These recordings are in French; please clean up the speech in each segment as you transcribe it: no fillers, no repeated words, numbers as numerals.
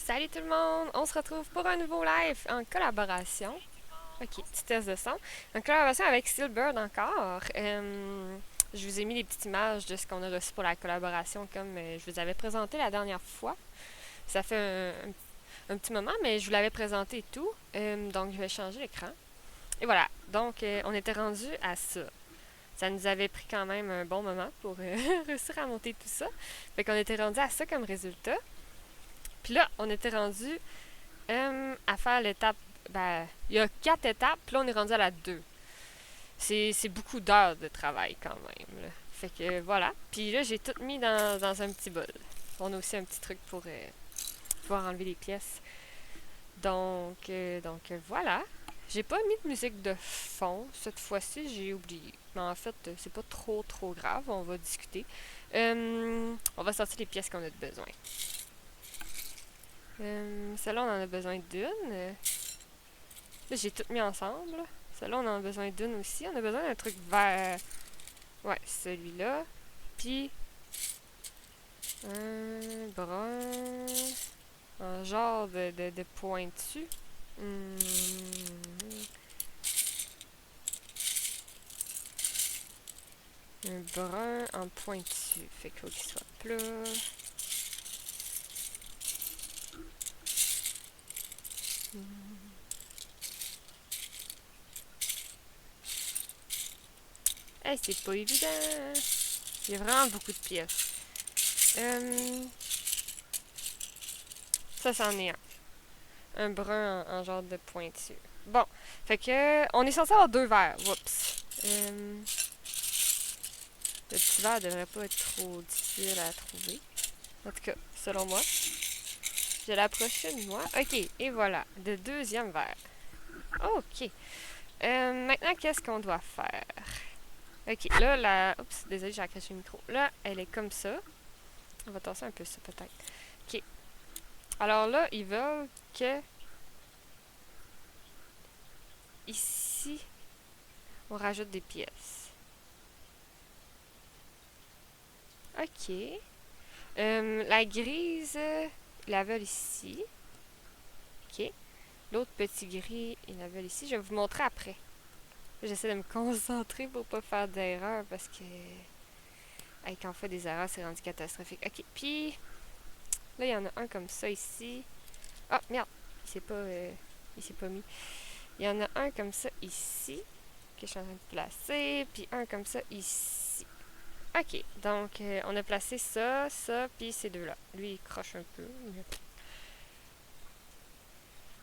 Salut tout le monde! On se retrouve pour un nouveau live en collaboration. Ok, petit test de son. En collaboration avec Steelbird encore. Je vous ai mis des petites images de ce qu'on a reçu pour la collaboration comme je vous avais présenté la dernière fois. Ça fait un petit moment, mais je vous l'avais présenté et tout. Donc je vais changer l'écran. Et voilà, donc on était rendu à ça. Ça nous avait pris quand même un bon moment pour réussir à monter tout ça. Fait qu'on était rendu à ça comme résultat. Puis là, on était rendu à faire l'étape. Ben, il y a 4 étapes, puis là, on est rendu à la 2. C'est beaucoup d'heures de travail quand même. Là. Fait que voilà. Puis là, j'ai tout mis dans un petit bol. On a aussi un petit truc pour pouvoir enlever les pièces. Donc voilà. J'ai pas mis de musique de fond. Cette fois-ci, j'ai oublié. Mais en fait, c'est pas trop grave. On va discuter. On va sortir les pièces qu'on a de besoin. Celle-là, on en a besoin d'une. Là, j'ai tout mis ensemble. Celle-là, on en a besoin d'une aussi. On a besoin d'un truc vert. Ouais, celui-là. Puis, un brun. Un genre de pointu. Hmm. Un brun en pointu. Fait qu'il faut qu'il soit plat. Hey, c'est pas évident. Il y a vraiment beaucoup de pièces. Ça, c'en est un. Un brun en genre de pointu. Bon, fait que on est censé avoir 2 verres. Oups. Le petit verre devrait pas être trop difficile à trouver. En tout cas, selon moi. Je l'approche de moi. Ok, et voilà. Le deuxième verre. Ok. Maintenant, qu'est-ce qu'on doit faire? Ok, là, Oups, désolé, j'ai accroché le micro. Là, elle est comme ça. On va tasser un peu ça, peut-être. Ok. Alors là, ils veulent que... Ici, on rajoute des pièces. Ok. La grise, ils la veulent ici. Ok. L'autre petit gris, ils la veulent ici. Je vais vous montrer après. J'essaie de me concentrer pour pas faire d'erreur parce que quand on fait des erreurs, c'est rendu catastrophique. Ok, puis là, il y en a un comme ça ici. Ah, merde! Il s'est pas mis. Il y en a un comme ça ici que je suis en train de placer, puis un comme ça ici. Ok, donc on a placé ça, puis ces deux-là. Lui, il croche un peu, mais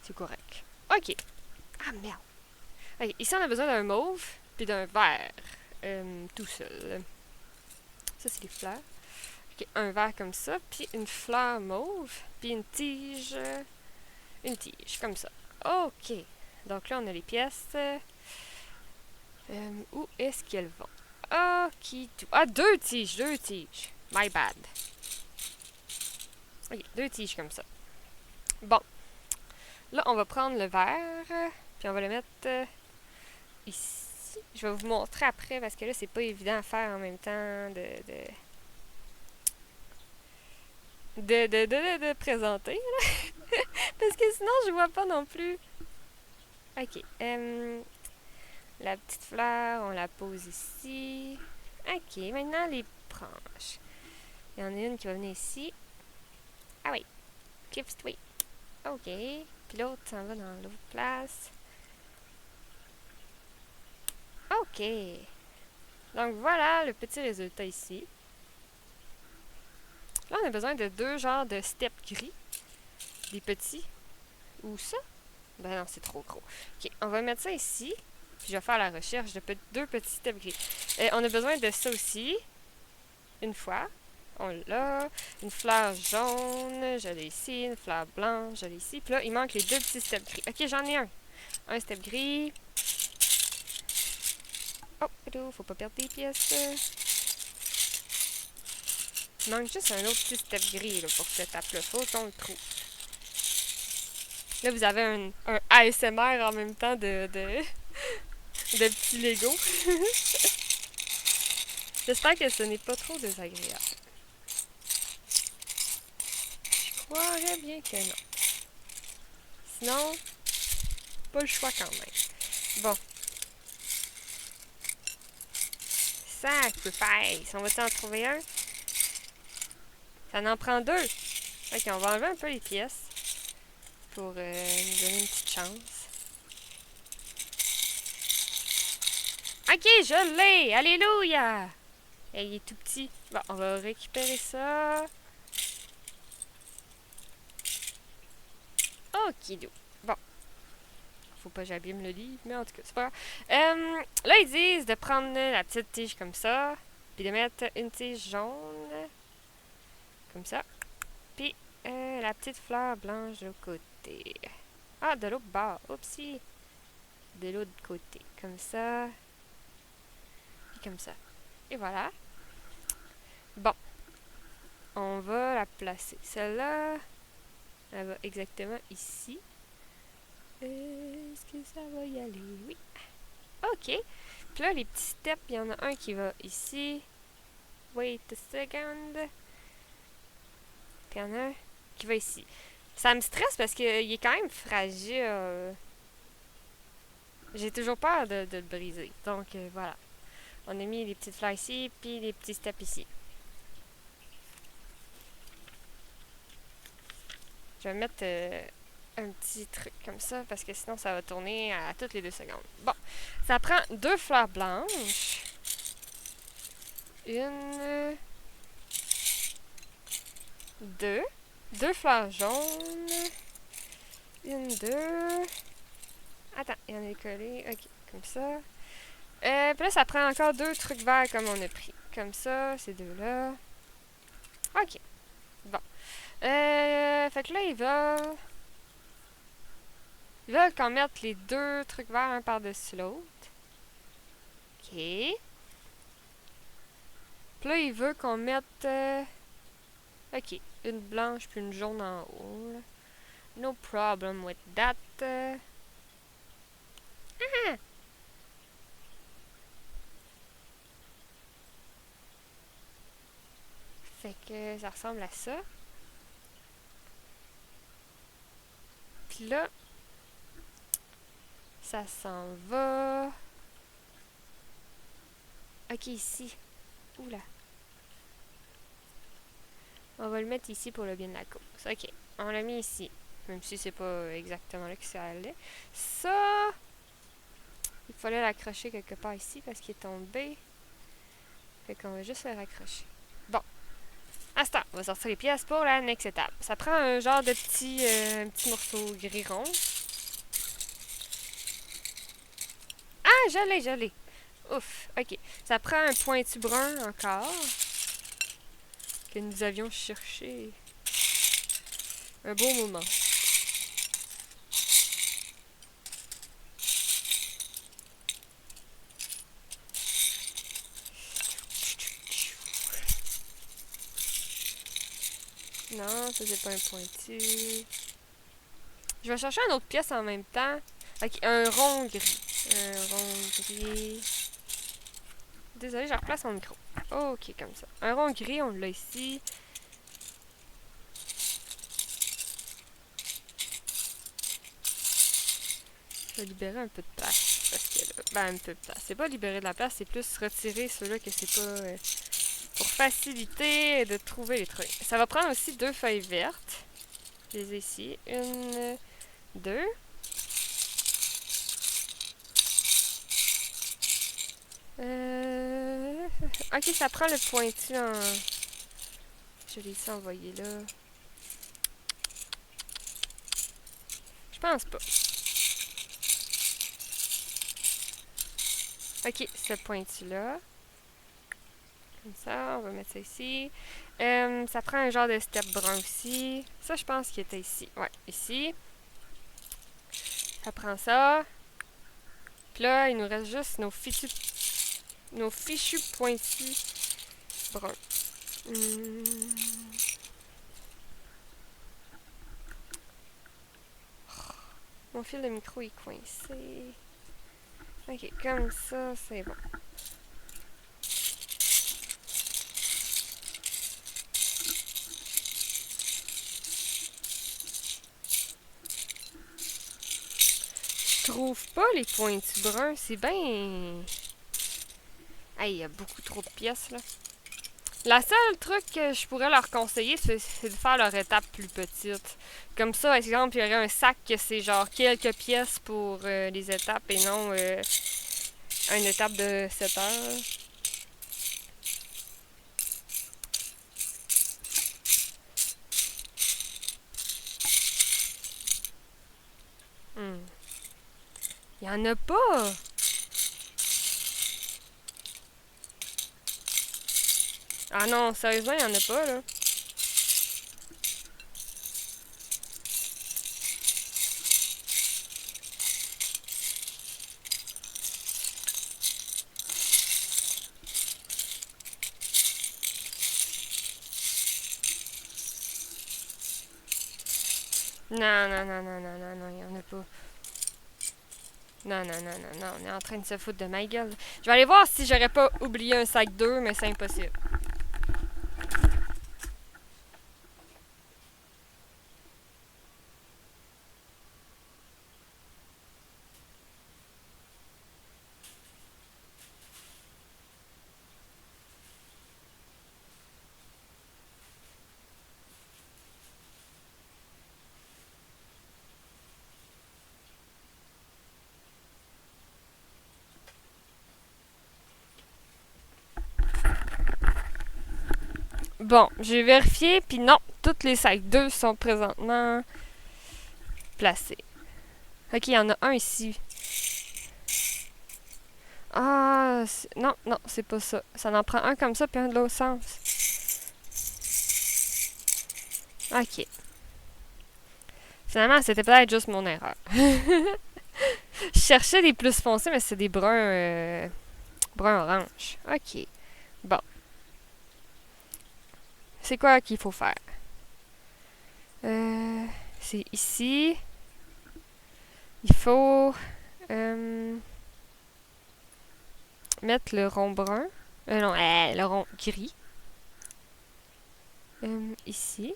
c'est correct. Ok. Ah, merde! Ok, ici, on a besoin d'un mauve, puis d'un vert. Tout seul. Ça, c'est les fleurs. Ok, un vert comme ça, puis une fleur mauve, puis une tige. Une tige, comme ça. Ok. Donc là, on a les pièces. Où est-ce qu'elles vont? Ok. Ah, deux tiges, deux tiges. My bad. Ok, deux tiges comme ça. Bon. Là, on va prendre le vert, puis on va le mettre ici. Je vais vous montrer après, parce que là, c'est pas évident à faire en même temps de présenter. Parce que sinon, je vois pas non plus. Ok. La petite fleur, on la pose ici. Ok, maintenant les branches. Il y en a une qui va venir ici. Ah oui, clip-toi. Ok. Puis l'autre s'en va dans l'autre place. Ok. Donc voilà le petit résultat ici. Là, on a besoin de deux genres de steps gris. Des petits. Ou ça? Ben non, c'est trop gros. Ok, on va mettre ça ici. Puis je vais faire la recherche de deux petits steps gris. On a besoin de ça aussi. Une fois. On l'a. Une fleur jaune, je l'ai ici. Une fleur blanche, je l'ai ici. Puis là, il manque les deux petits steps gris. Ok, j'en ai un. Un step gris. Oh, faut pas perdre des pièces. Il manque juste un autre petit step gris là, pour cette étape-là. Faut qu'on le trouve. Là, vous avez un ASMR en même temps de petits Lego. J'espère que ce n'est pas trop désagréable. Je croirais bien que non. sinon, pas le choix quand même. Bon. Sacrifice. On va-tu en trouver un? Ça en prend deux. Ok, on va enlever un peu les pièces pour nous donner une petite chance. Ok, je l'ai! Alléluia! Et il est tout petit. Bon, on va récupérer ça. Ok, bon. Faut pas que j'abîme le livre, mais en tout cas, c'est pas grave. Là, ils disent de prendre la petite tige comme ça, puis de mettre une tige jaune, comme ça, puis la petite fleur blanche de l'autre côté. Ah, de l'autre bord. Oupsie. De l'autre côté. Comme ça. Puis comme ça. Et voilà. Bon. On va la placer. Celle-là, elle va exactement ici. Est-ce que ça va y aller? Oui. OK. Puis là, les petits steps, il y en a un qui va ici. Wait a second. Puis il y en a un qui va ici. Ça me stresse parce qu'il est quand même fragile. J'ai toujours peur de le briser. Donc, voilà. On a mis les petites fleurs ici, puis les petits steps ici. Je vais mettre un petit truc comme ça, parce que sinon, ça va tourner à toutes les 2 secondes. Bon. Ça prend 2 fleurs blanches. Une... 2. 2 fleurs jaunes. Une, 2. Attends, il y en a collé. Ok, comme ça. Puis là, ça prend encore 2 trucs verts comme on a pris. Comme ça, ces deux-là. Ok. Bon. Fait que là, ils veulent qu'on mette les 2 trucs verts un par-dessus l'autre. Ok. Puis là, il veut qu'on mette... ok, une blanche puis une jaune en haut. Là. No problem with that. Ah! Fait que ça ressemble à ça. Puis là, ça s'en va. Ok, ici. Oula. On va le mettre ici pour le bien de la cause. Ok, on l'a mis ici. Même si c'est pas exactement là que ça allait. Ça, il fallait l'accrocher quelque part ici parce qu'il est tombé. Fait qu'on va juste le raccrocher. Bon. À ce temps, on va sortir les pièces pour la next étape. Ça prend un genre de petit morceau gris rond. Ah, je l'ai. Ouf, ok. Ça prend un pointu brun encore. Que nous avions cherché. Un beau moment. Non, ça c'est pas un pointu. Je vais chercher une autre pièce en même temps. Ok, un rond gris. Un rond gris. Désolée, je replace mon micro. Ok, comme ça. Un rond gris, on l'a ici. Je vais libérer un peu de place. Parce que là, ben, un peu de place. C'est pas libérer de la place, c'est plus retirer ceux-là que c'est pas... pour faciliter de trouver les trucs. Ça va prendre aussi 2 feuilles vertes. Je les ai ici. Une, 2. Ok, ça prend le pointu en... Je l'ai ici envoyé là. Je pense pas. Ok, ce pointu-là. Comme ça, on va mettre ça ici. Ça prend un genre de step brun aussi. Ça, je pense qu'il était ici. Ouais, ici. Ça prend ça. Puis là, il nous reste juste nos fichus pointus bruns. Mon fil de micro est coincé. Ok, comme ça, c'est bon. trouve pas les pointus bruns. C'est bien... Hey, il y a beaucoup trop de pièces, là. La seule truc que je pourrais leur conseiller, c'est de faire leur étape plus petite. Comme ça, par exemple, il y aurait un sac que c'est genre quelques pièces pour les étapes et non une étape de 7 heures. Hmm. Il y en a pas! Ah non, sérieusement, il y en a pas, là. Non, non, non, non, non, non, non, il y en a pas. Non, non, non, non, non, on est en train de se foutre de ma gueule. Je vais aller voir si j'aurais pas oublié un sac d'œufs, mais c'est impossible. Bon, j'ai vérifié, puis non, tous les sacs d'œufs sont présentement placés. Ok, il y en a un ici. Ah, non, non, c'est pas ça. Ça en prend un comme ça, puis un de l'autre sens. Ok. Finalement, c'était peut-être juste mon erreur. Je cherchais des plus foncés, mais c'est des bruns orange. Ok. Bon. C'est quoi qu'il faut faire? C'est ici. Il faut mettre le rond brun. Non, le rond gris. Ici.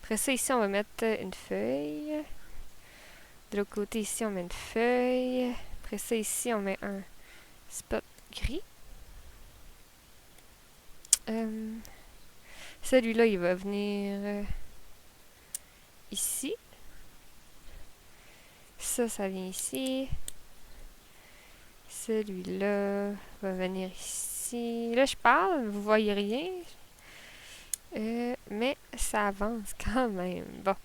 Après ça, ici, on va mettre une feuille. De l'autre côté, ici, on met une feuille. Après ça, ici, on met un spot gris. Celui-là, il va venir ici. Ça vient ici. Celui-là va venir ici. Là, je parle, vous voyez rien. Mais ça avance quand même. Bon.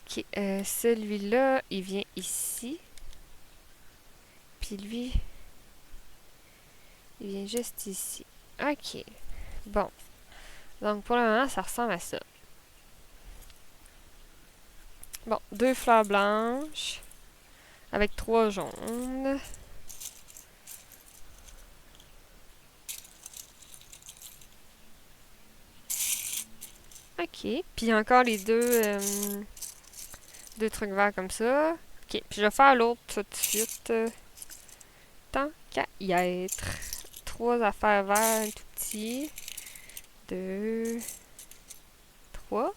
Ok, celui-là, il vient ici. Puis lui, il vient juste ici. Ok. Bon. Donc, pour le moment, ça ressemble à ça. Bon, 2 fleurs blanches avec 3 jaunes. Ok. Puis encore les deux trucs verts comme ça. Ok. Puis je vais faire l'autre tout de suite. Tant qu'à y être. 3 affaires vertes tout petit. 2, 3.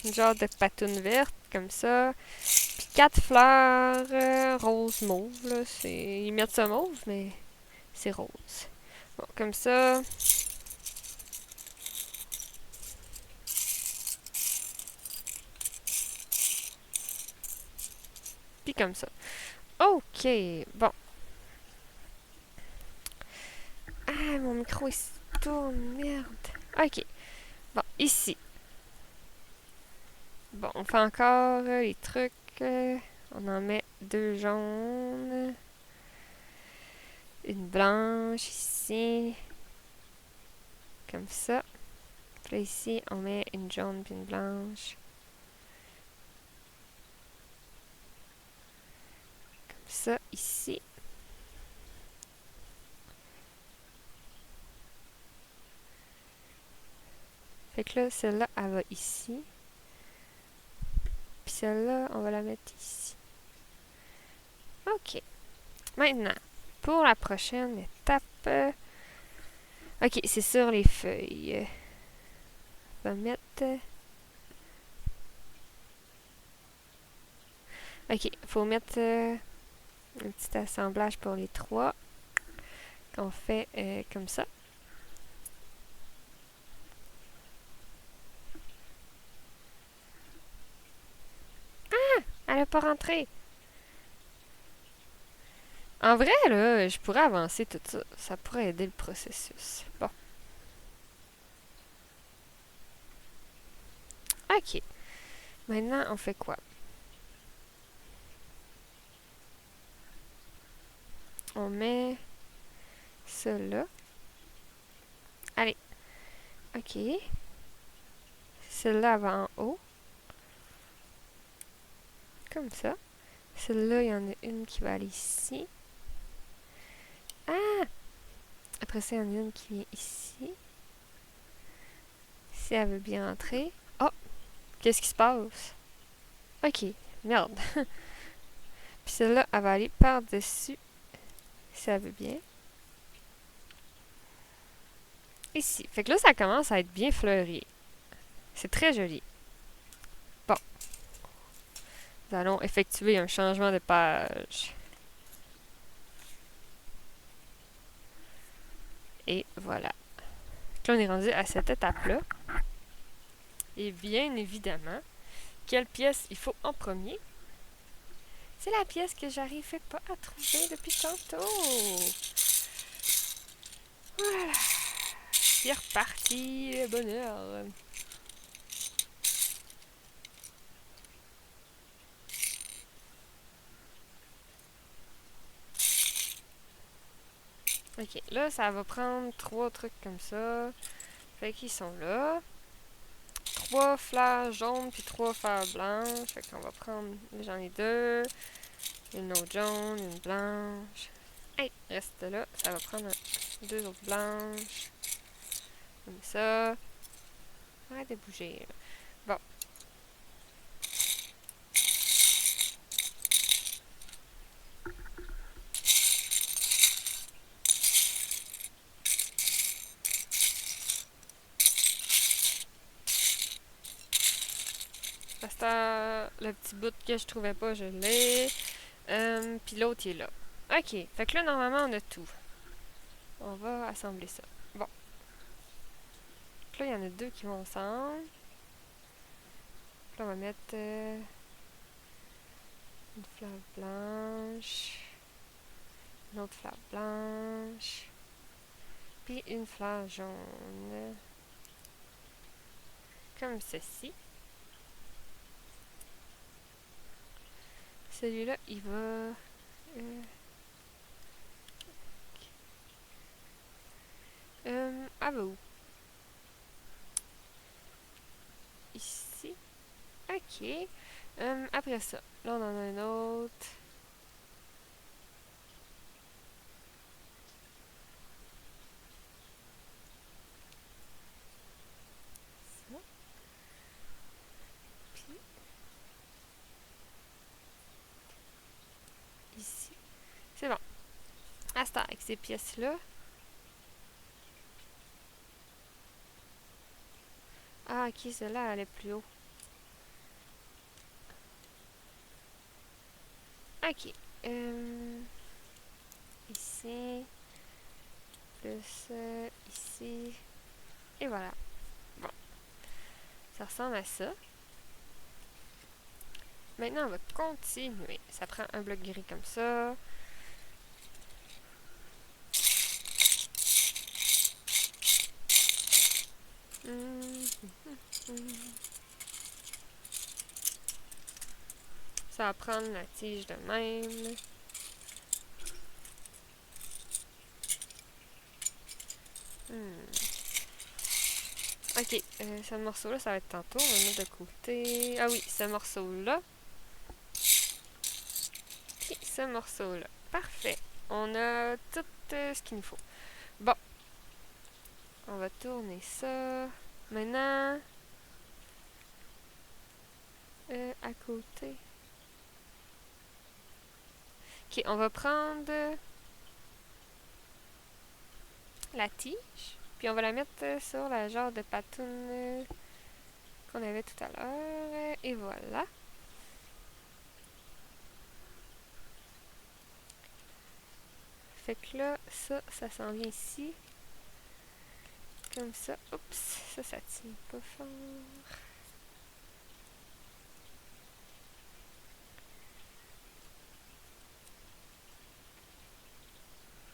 Une genre de patoune verte comme ça. Puis 4 fleurs rose mauve. Là. Ils mettent ça mauve, mais c'est rose. Bon, comme ça. Puis comme ça. Ok, bon. Ah, mon micro il se tourne, merde. Ok, bon, ici. Bon, on fait encore les trucs. On en met 2 jaunes. Une blanche ici. Comme ça. Puis là, ici, on met une jaune puis une blanche. Comme ça, ici. Fait que là, celle-là, elle va ici. Puis celle-là, on va la mettre ici. Ok. Maintenant, pour la prochaine étape. Ok, c'est sur les feuilles. On va mettre... Ok, faut mettre un petit assemblage pour les trois. Qu'on fait comme ça. Elle n'a pas rentré. En vrai, là, je pourrais avancer tout ça. Ça pourrait aider le processus. Bon. Ok. Maintenant, on fait quoi? On met ça là. Allez. Ok. Celle-là va en haut. Comme ça. Celle-là, il y en a une qui va aller ici. Ah! Après ça, il y en a une qui vient ici. Si elle veut bien entrer. Oh! Qu'est-ce qui se passe? Ok. Merde. Puis celle-là, elle va aller par-dessus. Si elle veut bien. Ici. Fait que là, ça commence à être bien fleuri. C'est très joli. Bon. Nous allons effectuer un changement de page. Et voilà. Là, on est rendu à cette étape-là. Et bien évidemment, quelle pièce il faut en premier? C'est la pièce que j'arrivais pas à trouver depuis tantôt. Voilà. C'est reparti, le bonheur. Ok, là, ça va prendre 3 trucs comme ça. Fait qu'ils sont là. 3 fleurs jaunes puis 3 fleurs blanches. Fait qu'on va prendre, j'en ai 2. Une autre jaune, une blanche. Hey, reste là. Ça va prendre 2 autres blanches. Comme ça. Arrête de bouger. Là. Bon. Parce que le petit bout que je trouvais pas, je l'ai. Puis l'autre, il est là. Ok. Fait que là, normalement, on a tout. On va assembler ça. Bon. Donc là, il y en a 2 qui vont ensemble. Là, on va mettre une fleur blanche. Une autre fleur blanche. Puis une fleur jaune. Comme ceci. Celui-là, il va... ah bah où? Ici. Ok. Après ça, là on en a un autre. Ça. Puis ici. C'est bon. À ce temps, avec ces pièces-là. Ah ok, celle-là, elle est plus haut. Ok. Ici. Plus ici. Et voilà. Bon. Ça ressemble à ça. Maintenant, on va continuer. Ça prend un bloc gris comme ça. Ça va prendre la tige de même. Ok, ce morceau-là, ça va être tantôt. On va le mettre de côté. Ah oui, ce morceau-là. Et ce morceau-là. Parfait. On a tout ce qu'il nous faut. Bon. On va tourner ça. Maintenant, à côté. Ok, on va prendre la tige. Puis on va la mettre sur la genre de patoune qu'on avait tout à l'heure. Et voilà. Fait que là, ça s'en vient ici. Comme ça. Oups, ça tient pas fort.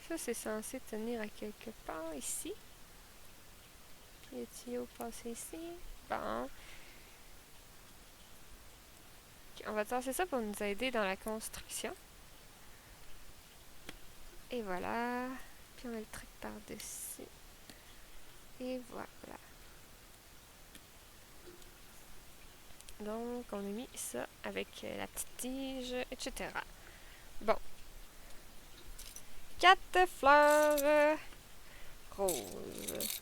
Ça, c'est censé tenir à quelque part ici. Puis le tuyau passe ici. Bon. Okay, on va tasser ça pour nous aider dans la construction. Et voilà. Puis on met le truc par-dessus. Et voilà. Donc, on a mis ça avec la petite tige, etc. Bon. 4 fleurs roses.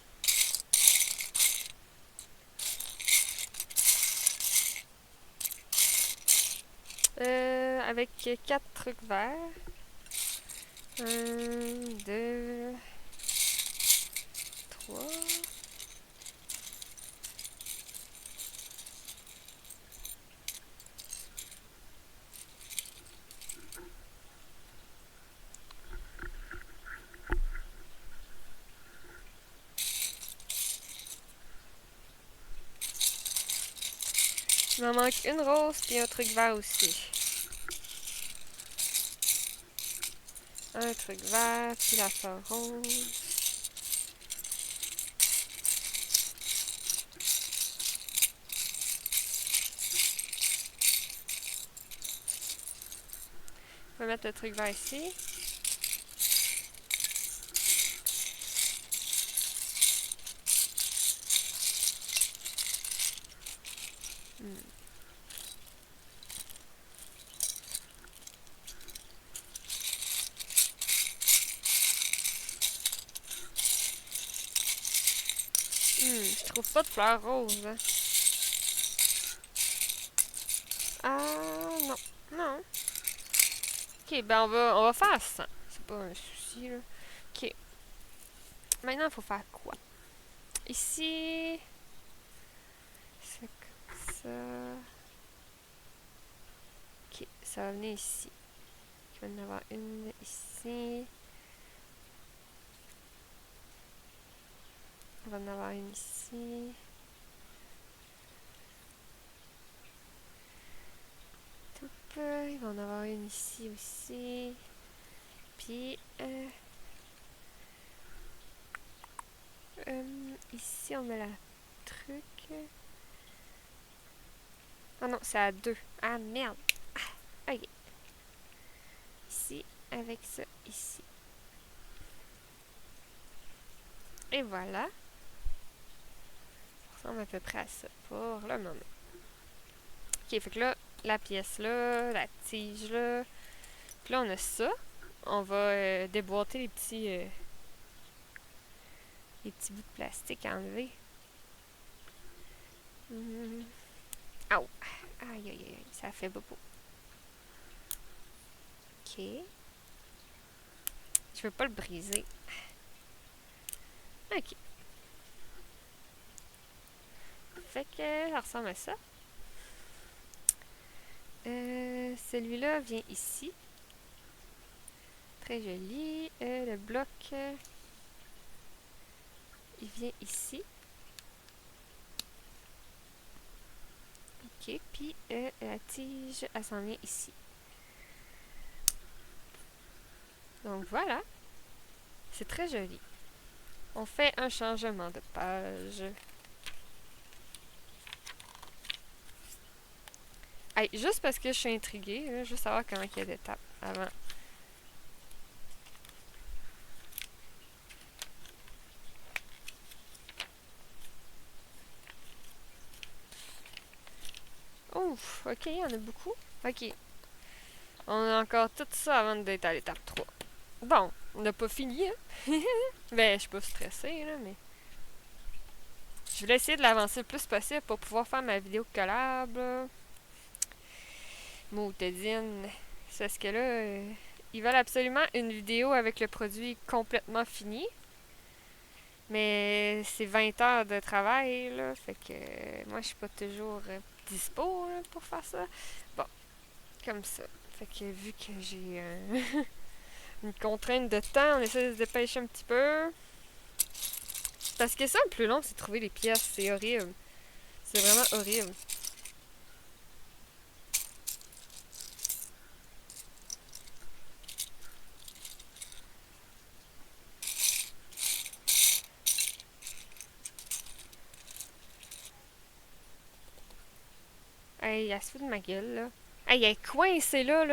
Avec 4 trucs verts. 1, 2, 3. Il m'en manque une rose puis un truc vert aussi. Un truc vert puis la fleur rose. On va mettre le truc vert ici. Je trouve pas de fleurs roses. Hein. Ah non. Non. Ok, ben on va faire ça. C'est pas un souci là. Ok. Maintenant, il faut faire quoi? Ici. C'est comme ça. Ok, ça va venir ici. Il va y en avoir une ici. On va en avoir une ici. Tout peu. Il va en avoir une ici aussi. Puis, ici, on met la truc. Ah non, c'est à 2. Ah merde. Ah, ok. Ici, avec ça, ici. Et voilà. Ça ressemble à peu près à ça pour le moment. Ok, fait que là, la pièce là, la tige là. Puis là, on a ça. On va déboîter les petits bouts de plastique à enlever. Aïe, aïe, aïe, ça fait beaucoup. Ok. Je veux pas le briser. Ok. Fait que ça ressemble à ça. Celui-là vient ici. Très joli. Le bloc, il vient ici. Ok, puis la tige, elle s'en vient ici. Donc voilà. C'est très joli. On fait un changement de page. Hey, juste parce que je suis intriguée, là, juste savoir comment il y a d'étapes avant. Ouf, ok, il y en a beaucoup. Ok. On a encore tout ça avant d'être à l'étape 3. Bon, on n'a pas fini, hein? Ben, je suis pas stressée, là, mais... Je voulais essayer de l'avancer le plus possible pour pouvoir faire ma vidéo collab, là. Moutadine. C'est parce que là, ils veulent absolument une vidéo avec le produit complètement fini. Mais c'est 20 heures de travail, là. Fait que moi, je suis pas toujours dispo là, pour faire ça. Bon, comme ça. Fait que vu que j'ai une contrainte de temps, on essaie de se dépêcher un petit peu. Parce que ça, le plus long, c'est trouver les pièces. C'est horrible. C'est vraiment horrible. Hey, elle se fout de ma gueule, là. Hey, elle est coincée là.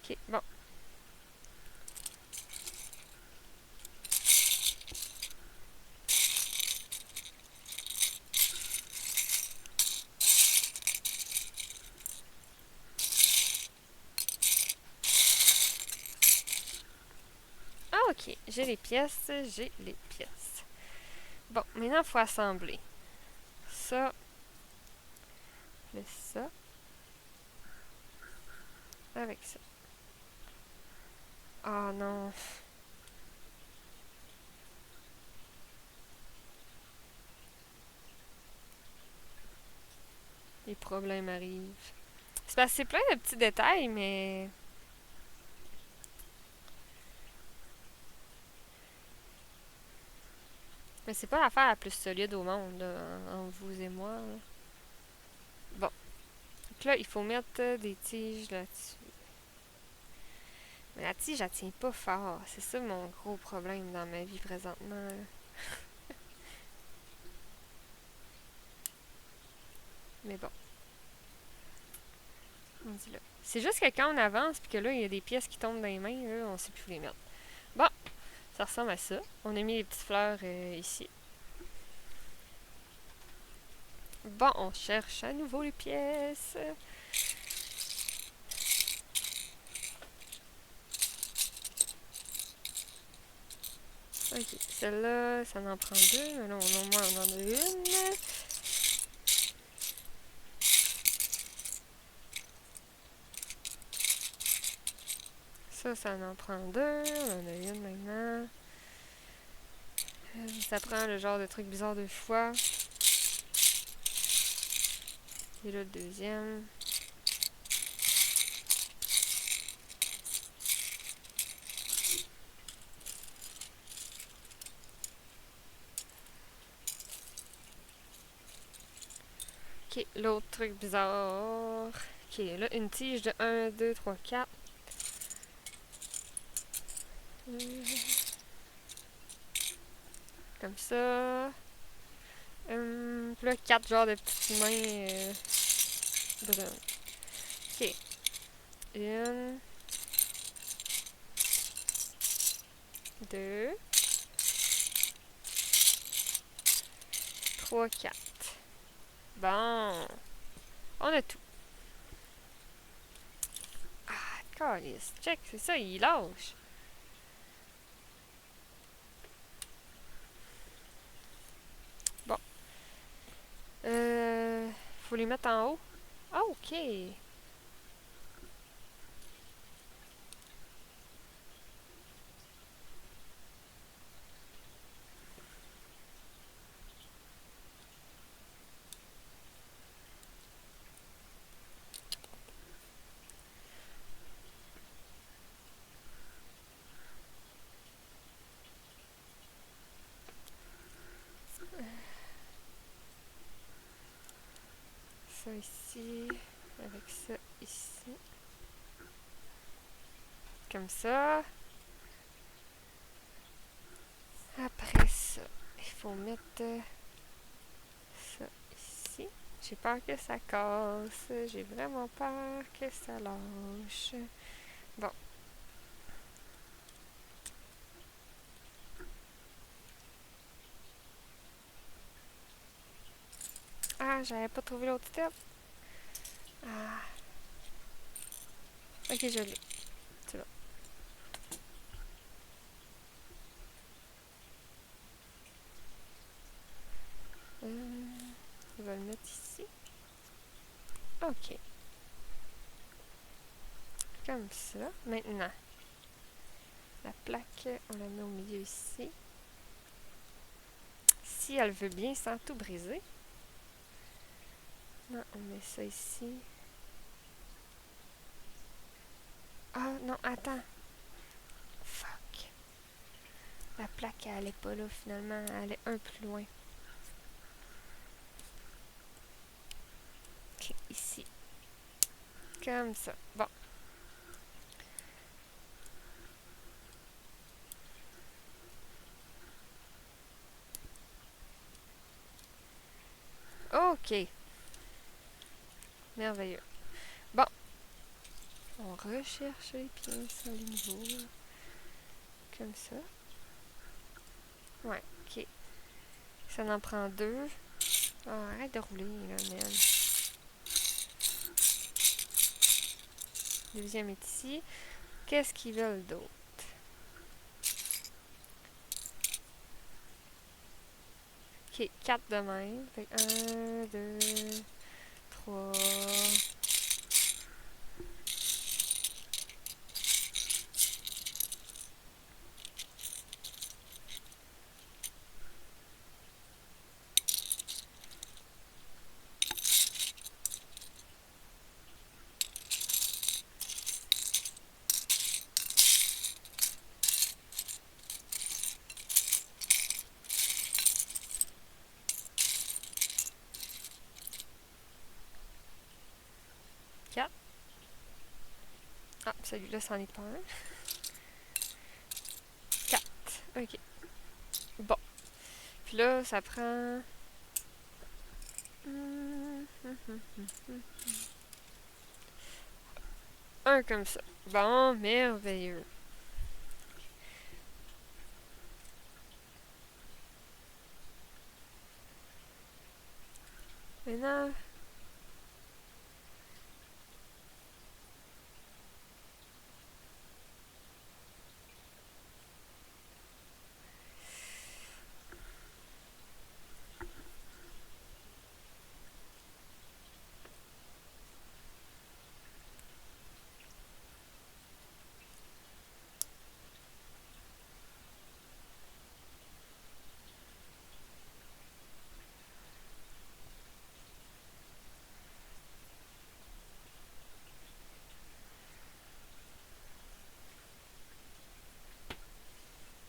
Ok, bon. Ah, ok. J'ai les pièces. J'ai les pièces. Bon, maintenant, il faut assembler. Ça. Ça. Avec ça. Ah non. Les problèmes arrivent. C'est parce que c'est plein de petits détails, mais c'est pas l'affaire la plus solide au monde, là, entre vous et moi, là. Bon. Donc là, il faut mettre des tiges là-dessus. Mais la tige, elle tient pas fort. C'est ça mon gros problème dans ma vie présentement, là. Mais bon, on dit là. C'est juste que quand on avance, puis que là, il y a des pièces qui tombent dans les mains, là, on sait plus où les mettre. Bon, ça ressemble à ça. On a mis les petites fleurs ici. Bon, on cherche à nouveau les pièces. Ok, celle-là, ça en prend deux, mais là, on en a une. Ça en prend deux. On en a une maintenant. Ça prend le genre de truc bizarre de fois. Et là, le deuxième. Ok, l'autre truc bizarre. Ok, là, une tige de 1, 2, 3, 4. Comme ça. Puis là, 4 genres de petites mains brunes. Ok. Une, deux, trois, quatre. Bon. On a tout. Ah, calice. Check, c'est ça, il lâche. Bon. Faut les mettre en haut. Ah, ok. Ça ici. Avec ça ici. Comme ça. Après ça, il faut mettre ça ici. J'ai peur que ça casse. J'ai vraiment peur que ça lâche. Bon. Ah, j'avais pas trouvé l'autre step. Ah. Ok, je l'ai. C'est bon. On va le mettre ici. Ok. Comme ça. Maintenant. La plaque, on la met au milieu ici. Si elle veut bien sans tout briser. Non, on met ça ici. Ah non, attends. Fuck. La plaque, elle allait pas là finalement. Elle allait un plus loin. Ok, ici. Comme ça. Bon. Ok. Merveilleux. Bon. On recherche les pièces à niveau. Comme ça. Ouais, ok. Ça en prend deux. Ah, arrête de rouler, là, man. Le deuxième est ici. Qu'est-ce qu'ils veulent d'autre? Ok, 4 de même. Fait 1, 2, 3. Ah, celui-là, c'en est pas un. 4. Ok. Bon. Puis là, ça prend... Un comme ça. Bon, merveilleux. Maintenant...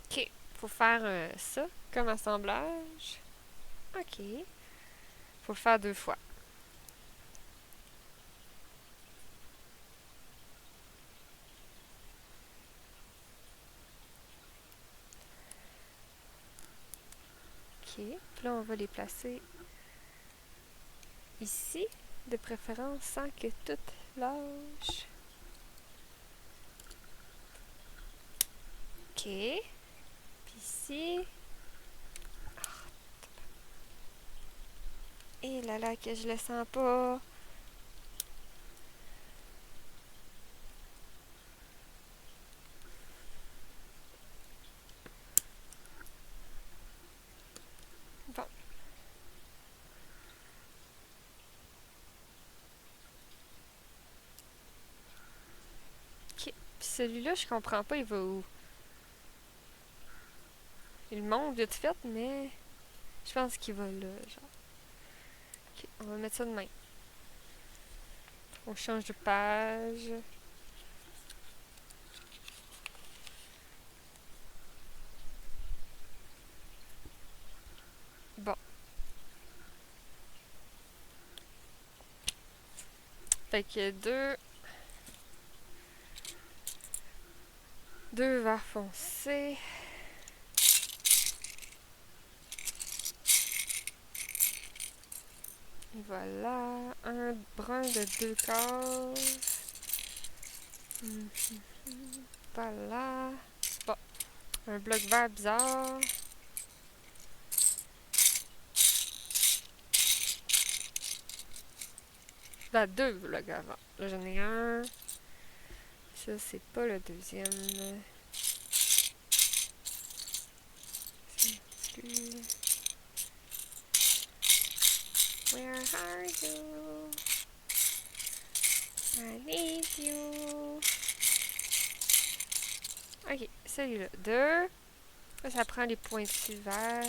Ok. Faut faire ça comme assemblage. Ok. Faut le faire 2 fois. Ok. Puis là, on va les placer ici, de préférence, sans que tout lâche. Ok. Puis ici... Et là là, que je le sens pas. Bon. Ok. Puis celui-là, je comprends pas, il va où? Il monte vite fait, mais... Je pense qu'il va là, genre. Ok, on va mettre ça de même. On change de page. Bon. Fait que deux verts foncés. Et voilà. Un brun de 2 cases. Voilà. Bon. Un bloc vert bizarre. Là, 2 blocs avant. Là, j'en ai un. Ça, c'est pas le deuxième. C'est plus... Where are you? I need you. Ok, celui-là. 2. Là, ça prend les pointus verts.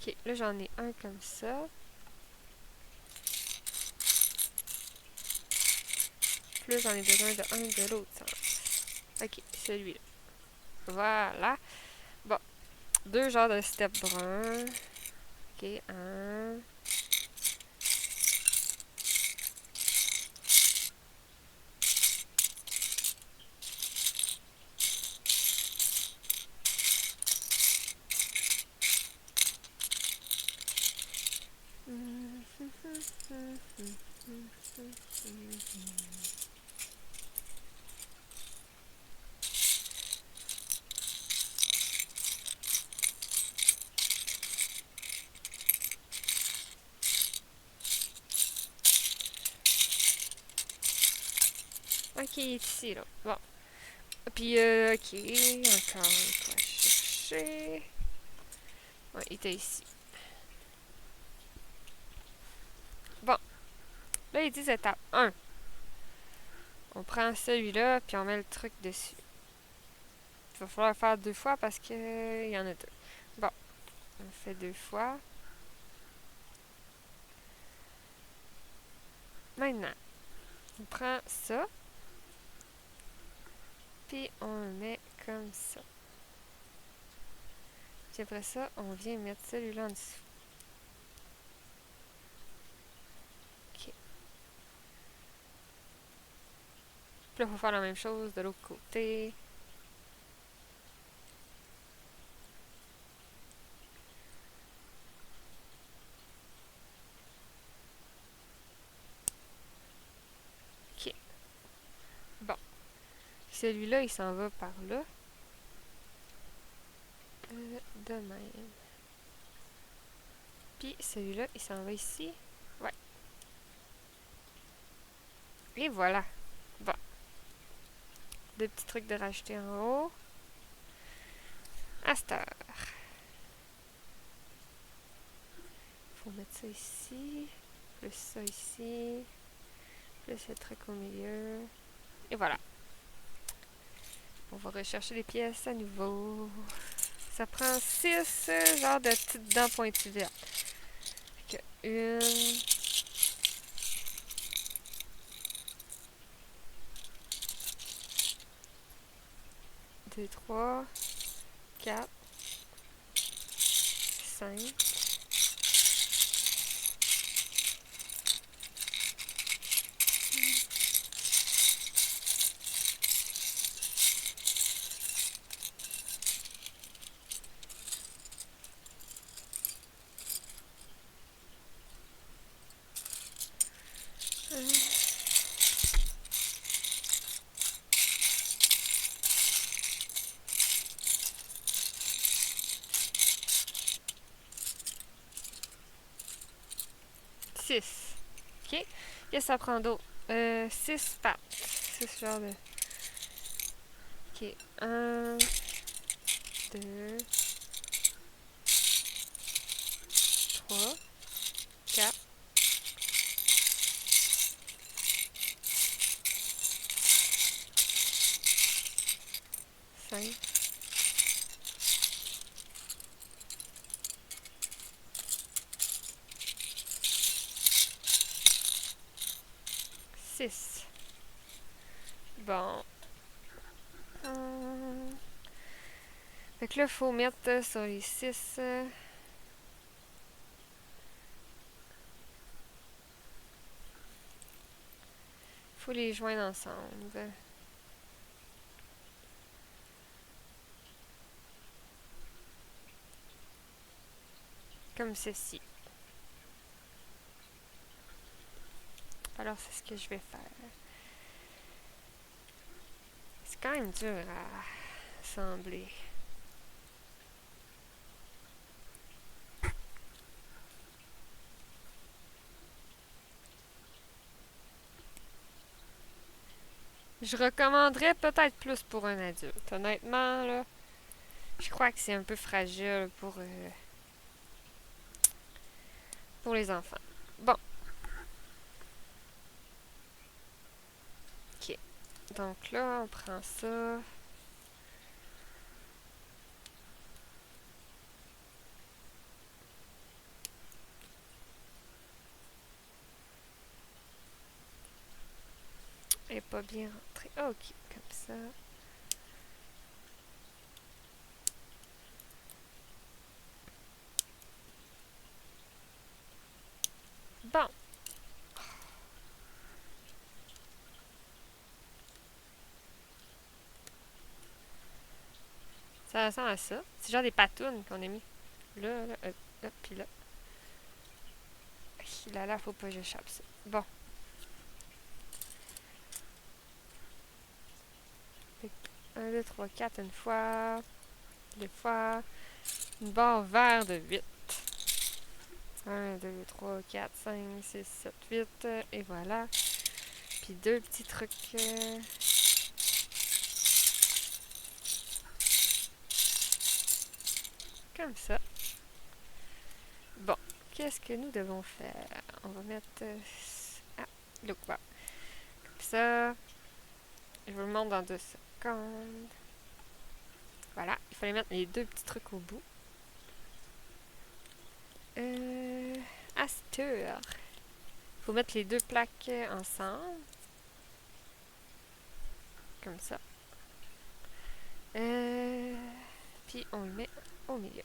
Ok, là j'en ai un comme ça. Puis là j'en ai besoin de un de l'autre sens. Ok, celui-là. Voilà. Bon, deux genres de step brun. Ok, un. Ok, il est ici, là. Bon. Puis, ok, encore une fois chercher. Ouais, il était ici. Bon, là, il dit étape 1. On prend celui-là, puis on met le truc dessus. Il va falloir le faire 2 fois parce que il y en a 2. Bon, on fait 2 fois. Maintenant, on prend ça, puis on le met comme ça. Puis après ça, on vient mettre celui-là en dessous. Ok. Puis là, il faut faire la même chose de l'autre côté. Ok. Bon. Celui-là, il s'en va par là. De même. Puis celui-là, il s'en va ici. Ouais. Et voilà. Bon. Deux petits trucs de rajouter en haut. À cette heure. Faut mettre ça ici. Plus ça ici. Plus le truc au milieu. Et voilà. On va rechercher les pièces à nouveau. Ça prend 6 genres de petites dents pointues vertes. Fait que 1, 2, 3, 4, 5. 6. Ok. Qu'est-ce que ça prend d'autre? 6 pattes. 6 genres de. Ok. 1, 2, 3, 4, 5, 6. Bon. Fait que là, il faut mettre sur les 6. Faut les joindre ensemble. Comme ceci. Alors, c'est ce que je vais faire. C'est quand même dur à assembler. Je recommanderais peut-être plus pour un adulte. Honnêtement, là, je crois que c'est un peu fragile pour pour les enfants. Bon. Ok. Donc là, on prend ça. Elle est pas bien rentrée. Ok, comme ça. Bon. Ça ressemble à ça. C'est genre des patounes qu'on a mis. Là, puis là. Là, faut pas que j'échappe ça. Bon. 1, 2, 3, 4, une fois. Deux fois. Une barre vert de 8. 1, 2, 3, 4, 5, 6, 7, 8. Et voilà. Puis deux petits trucs. Comme ça. Bon. Qu'est-ce que nous devons faire? On va mettre... ah, look, voilà. Comme ça. Je vous le montre dans 2 secondes. Voilà. Il fallait mettre les deux petits trucs au bout. À cette heure. Il faut mettre les deux plaques ensemble. Comme ça. Puis on le met au milieu.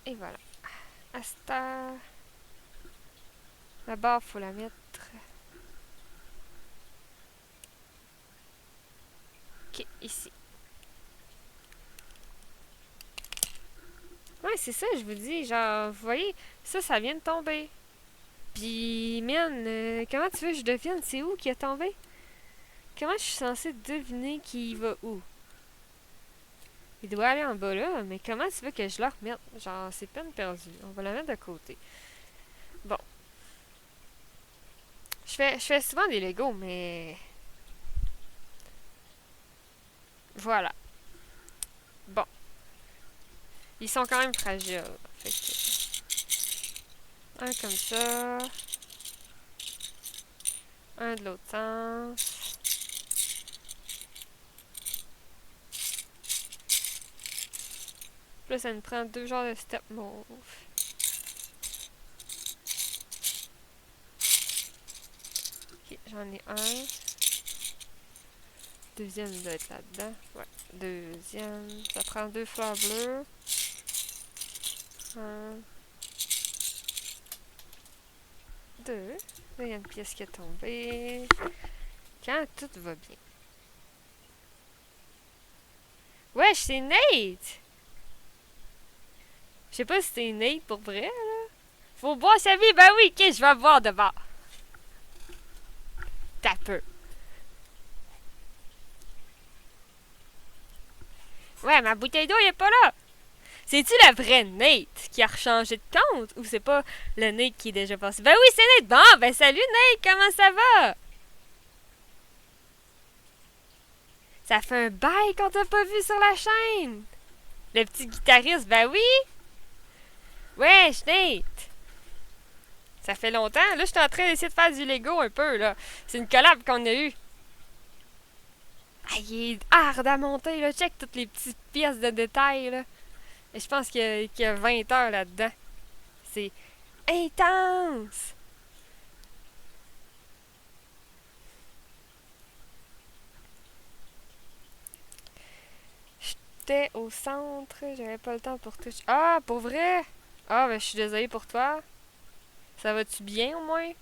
Et voilà. À cette heure. La barre, faut la mettre. Ok, ici. Ouais, c'est ça, je vous dis. Genre, vous voyez, ça vient de tomber. Puis, man, comment tu veux que je devine c'est où qui a tombé? Comment je suis censée deviner qui va où? Il doit aller en bas là, mais comment tu veux que je le remette? Genre, c'est peine perdue. On va la mettre de côté. Bon. Je fais souvent des Legos, mais... Voilà. Bon. Ils sont quand même fragiles. Fait que... Un comme ça. Un de l'autre sens. Là, ça me prend 2 genres de step move. Ok, j'en ai un. Deuxième doit être là-dedans. Ouais. Deuxième. Ça prend 2 fleurs bleues. Un. Deux. Là, il y a une pièce qui est tombée. Quand tout va bien. Wesh, c'est Nate! Je sais pas si c'est Nate pour vrai, là. Faut boire sa vie, ben oui, ok, je vais boire de bord. T'as peu. Ouais, ma bouteille d'eau, elle est pas là. C'est-tu le vrai Nate qui a rechangé de compte ou c'est pas le Nate qui est déjà passé? Ben oui, c'est Nate. Bon, ben salut Nate, comment ça va? Ça fait un bail qu'on t'a pas vu sur la chaîne. Le petit guitariste, ben oui. Wesh, Nate. Ça fait longtemps. Là, je suis en train d'essayer de faire du Lego un peu, là. C'est une collab qu'on a eue. Ah, il est hard à monter, là. Check toutes les petites pièces de détail, là. Et je pense qu'il y a 20 heures là-dedans. C'est intense. J'étais au centre, j'avais pas le temps pour tout. Ah, pour vrai? Ah, ben je suis désolée pour toi. Ça va-tu bien au moins?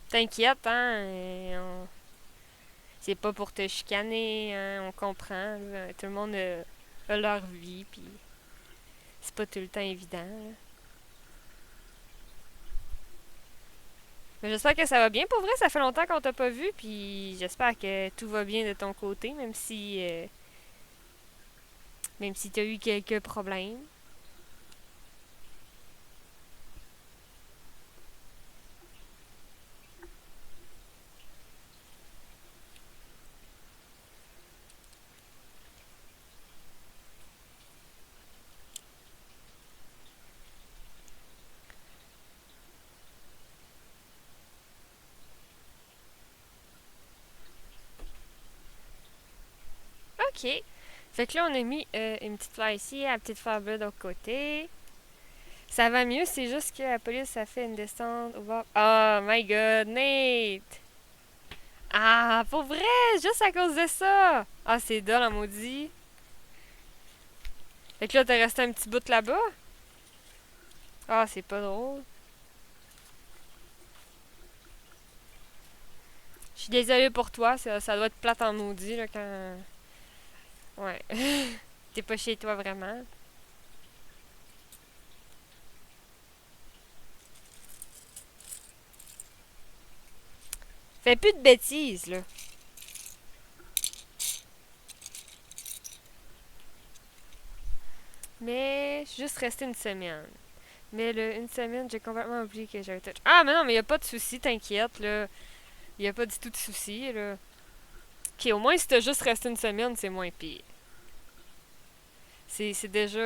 T'inquiète, hein? C'est pas pour te chicaner, hein? On comprend. Là. Tout le monde a leur vie, puis c'est pas tout le temps évident. Là. Mais j'espère que ça va bien. Pour vrai, ça fait longtemps qu'on t'a pas vu, puis j'espère que tout va bien de ton côté, même si t'as eu quelques problèmes. Ok. Fait que là, on a mis une petite fleur ici, la petite fleur bleue de l'autre côté. Ça va mieux, c'est juste que la police a fait une descente au bord. Oh my god, Nate! Ah, pour vrai, juste à cause de ça! Ah, c'est dole, en maudit. Fait que là, t'es resté un petit bout là-bas? Ah, c'est pas drôle. Je suis désolée pour toi, ça doit être plate en maudit, là, quand... Ouais. T'es pas chez toi, vraiment. Fais plus de bêtises, là. Mais, je suis juste resté une semaine. Mais le une semaine, j'ai complètement oublié que j'avais touch. Ah, mais non, mais y a pas de souci, t'inquiète, là. Y a pas du tout de souci, là. Ok, au moins, si t'as juste resté une semaine, c'est moins pire. C'est déjà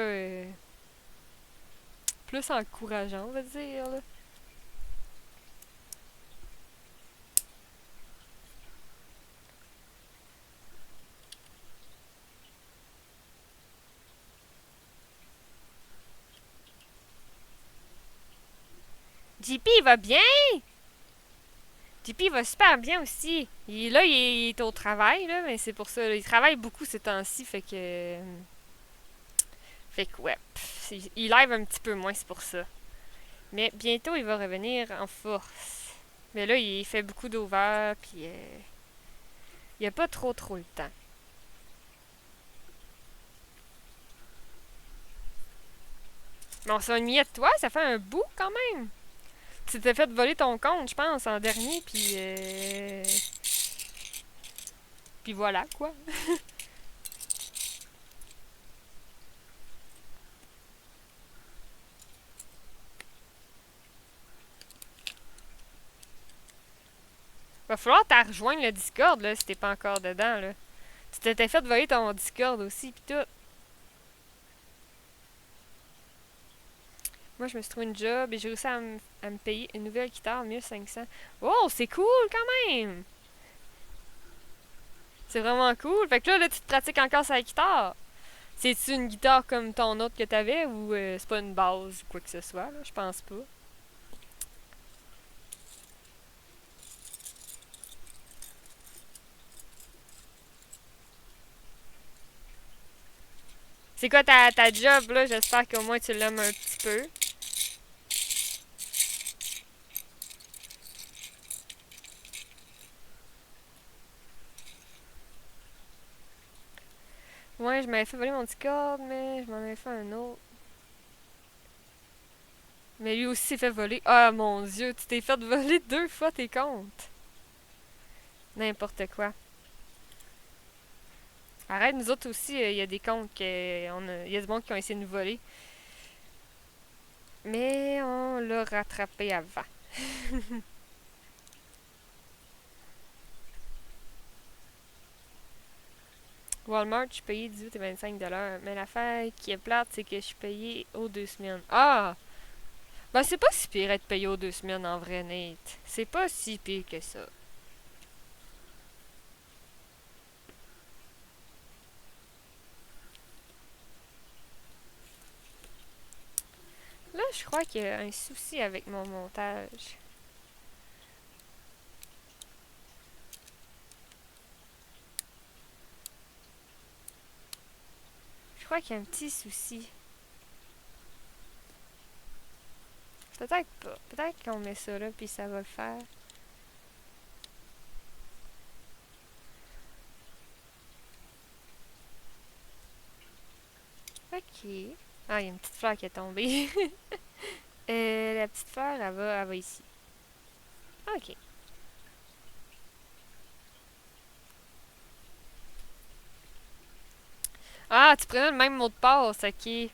plus encourageant, on va dire, là. JP, il va bien? JP, il va super bien aussi. Là, il est au travail, là, mais c'est pour ça. Là, il travaille beaucoup ces temps-ci, fait que... Fait que, ouais. Il live un petit peu moins, c'est pour ça. Mais bientôt, il va revenir en force. Mais là, il fait beaucoup d'over, puis il a pas trop le temps. Mais on s'ennuyait de toi, ça fait un bout quand même. Tu t'es fait voler ton compte, je pense, en dernier, puis... Puis voilà, quoi. Va falloir t'en rejoindre le Discord, là, si t'es pas encore dedans, là. Tu t'étais fait voler ton Discord aussi, pis tout. Moi, je me suis trouvé une job et j'ai réussi à me payer une nouvelle guitare 1500. Oh, c'est cool quand même! C'est vraiment cool. Fait que là, tu te pratiques encore sur la guitare. C'est-tu une guitare comme ton autre que t'avais ou c'est pas une base ou quoi que ce soit, là? Je pense pas. C'est quoi ta job, là? J'espère qu'au moins tu l'aimes un petit peu. Ouais, je m'avais fait voler mon Discord, mais je m'en avais fait un autre. Mais lui aussi s'est fait voler. Ah mon dieu, tu t'es fait voler deux fois tes comptes. N'importe quoi. Arrête, nous autres aussi, il y a des comptes que il y a du monde qui ont essayé de nous voler. Mais on l'a rattrapé avant. Walmart, je suis payé 18 et 25 $. Mais l'affaire qui est plate, c'est que je suis payé aux 2 semaines. Ah! Ben, c'est pas si pire être payé aux 2 semaines en vrai, Nate. C'est pas si pire que ça. Là, je crois qu'il y a un souci avec mon montage. Je crois qu'il y a un petit souci. Peut-être pas. Peut-être qu'on met ça là, puis ça va le faire. Ok. Ah, il y a une petite fleur qui est tombée. La petite fleur, elle va ici. Ok. Ah, tu prenais le même mot de passe, ok.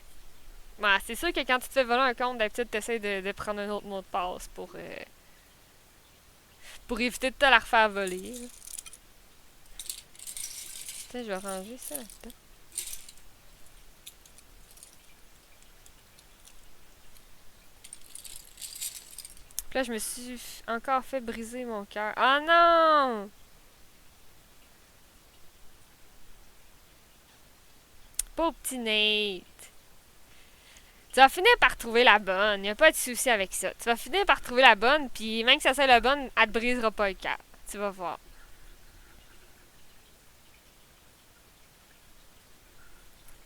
Bah, c'est sûr que quand tu te fais voler un compte, d'habitude, tu essaies de prendre un autre mot de passe pour éviter de te la refaire voler. Putain, je vais ranger ça là-dedans. Puis là, je me suis encore fait briser mon cœur. Ah non! Pauvre petit Nate. Tu vas finir par trouver la bonne. Y a pas de souci avec ça. Tu vas finir par trouver la bonne, puis même que ça soit la bonne, elle te brisera pas le cœur. Tu vas voir.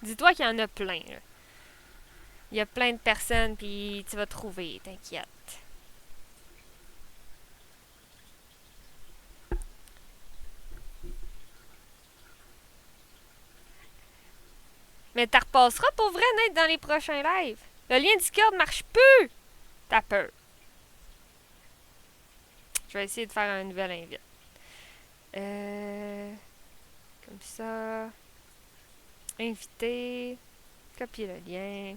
Dis-toi qu'il y en a plein, là. Il y a plein de personnes, puis tu vas trouver, t'inquiète. Mais t'as repasseras pour vrai, Nate, dans les prochains lives. Le lien Discord marche plus! T'as peur. Je vais essayer de faire un nouvel invite. Comme ça. Inviter. Copier le lien.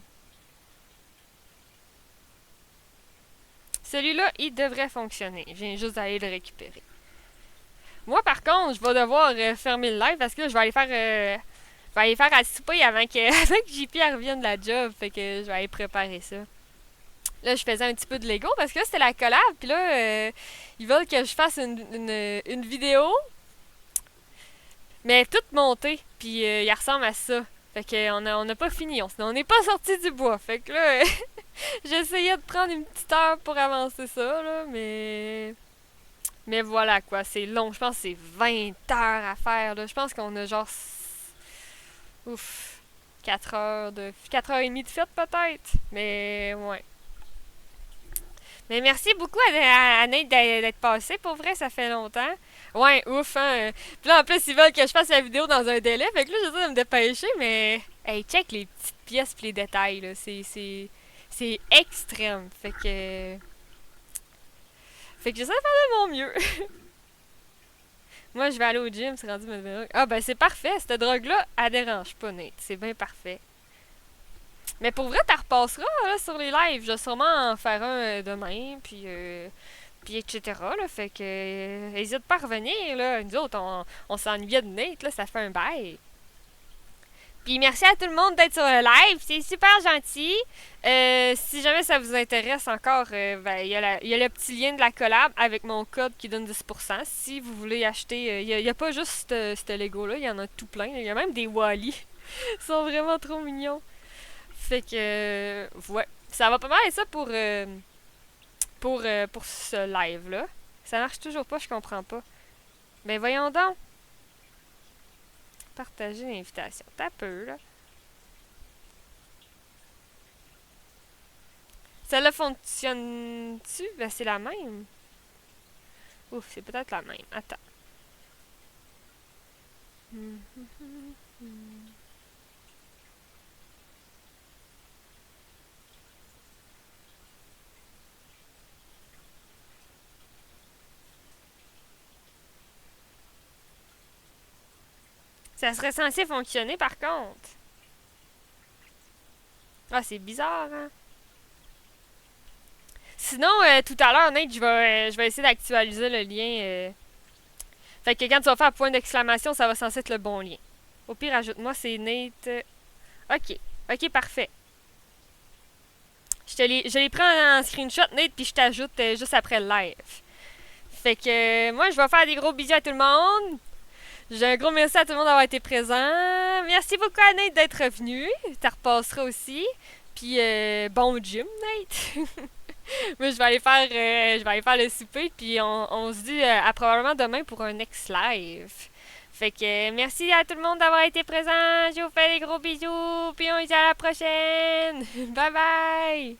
Celui-là, il devrait fonctionner. Je viens juste d'aller le récupérer. Moi, par contre, je vais devoir fermer le live parce que là, je vais aller faire à souper avant que, avant que JP revienne de la job. Fait que je vais aller préparer ça. Là, je faisais un petit peu de Lego parce que là, c'était la collab. Puis là, ils veulent que je fasse une vidéo, mais toute montée. Puis il ressemble à ça. Fait qu'on on n'a pas fini. On n'est pas sorti du bois. Fait que là, j'essayais de prendre une petite heure pour avancer ça, là, mais... Mais voilà, quoi. C'est long. Je pense que c'est 20 heures à faire, là. Je pense qu'on a genre... Ouf. 4 heures et demie de fête, peut-être. Mais, ouais. Mais merci beaucoup à Nate d'être passé. Pour vrai, ça fait longtemps. Ouais, ouf, hein. Puis là, en plus, ils veulent que je fasse la vidéo dans un délai. Fait que là, j'essaie de me dépêcher, mais... Hey, check les petites pièces pis les détails, là. C'est extrême. Fait que j'essaie de faire de mon mieux. Moi, je vais aller au gym, c'est rendu ma drogue. Ah, ben c'est parfait. Cette drogue-là, elle dérange pas, Nate. C'est bien parfait. Mais pour vrai, t'en repasseras là, sur les lives. Je vais sûrement en faire un demain, puis etc. Là, fait que hésite pas à revenir. Là. Nous autres, on s'ennuyait de Nate, là, ça fait un bail. Puis merci à tout le monde d'être sur le live, c'est super gentil. Si jamais ça vous intéresse encore, ben, il y a le petit lien de la collab avec mon code qui donne 10%. Si vous voulez acheter, il y a pas juste ce Lego-là, il y en a tout plein. Il y a même des Wally. Ils sont vraiment trop mignons. Fait que, ouais, ça va pas mal être ça pour ce live-là. Ça marche toujours pas, je comprends pas. Ben voyons donc. Partager l'invitation. T'as peu, là. Celle-là fonctionne-tu? Ben, c'est la même. Ouf, c'est peut-être la même. Attends. Ça serait censé fonctionner, par contre. Ah, c'est bizarre, hein? Sinon, tout à l'heure, Nate, je vais essayer d'actualiser le lien. Fait que quand tu vas faire point d'exclamation, ça va censé être le bon lien. Au pire, ajoute-moi, c'est Nate. Ok. Ok, parfait. Je les prends en screenshot, Nate, puis je t'ajoute juste après le live. Fait que moi, je vais faire des gros bisous à tout le monde. J'ai un gros merci à tout le monde d'avoir été présent. Merci beaucoup à Nate d'être revenu. Tu repasseras aussi. Puis bon gym, Nate. Moi, je vais aller faire le souper. Puis on se dit à probablement demain pour un next live. Fait que merci à tout le monde d'avoir été présent. Je vous fais des gros bisous. Puis on se dit à la prochaine. Bye bye.